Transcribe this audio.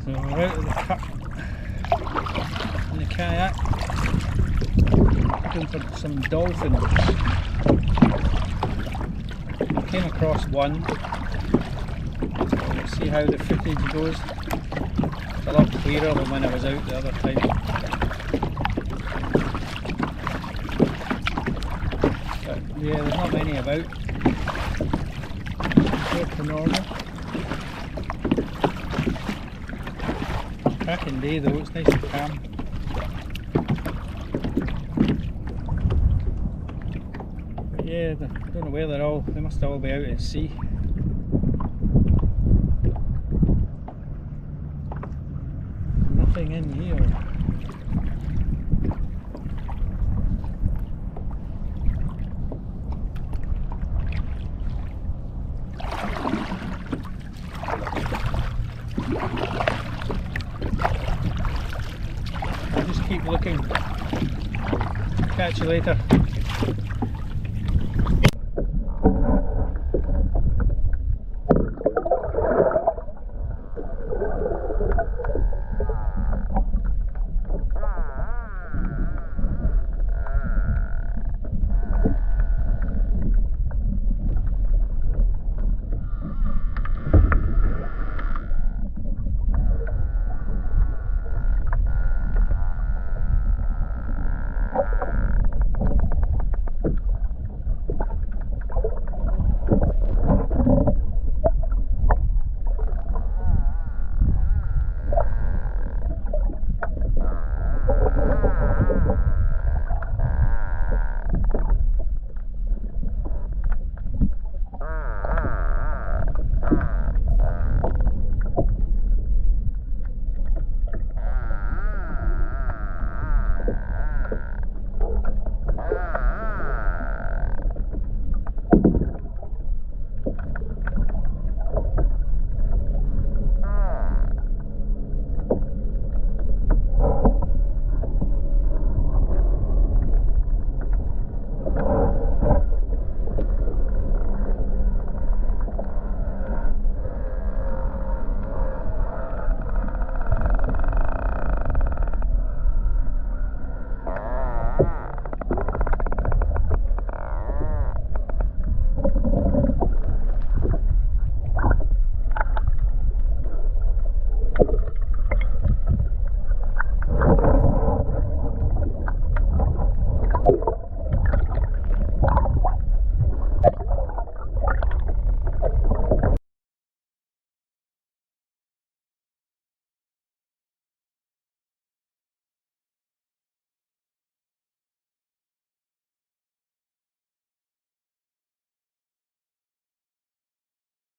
So we're out of the cup in the kayak, looking for some dolphins. Came across one. Let's see how the footage goes. It's a lot clearer than when I was out the other time. But yeah, there's not many about compared to normal. Cracking day though, it's nice and calm. But yeah, I don't know where they're all, they must all be out at sea. Nothing in here. I'll just keep looking. Catch you later.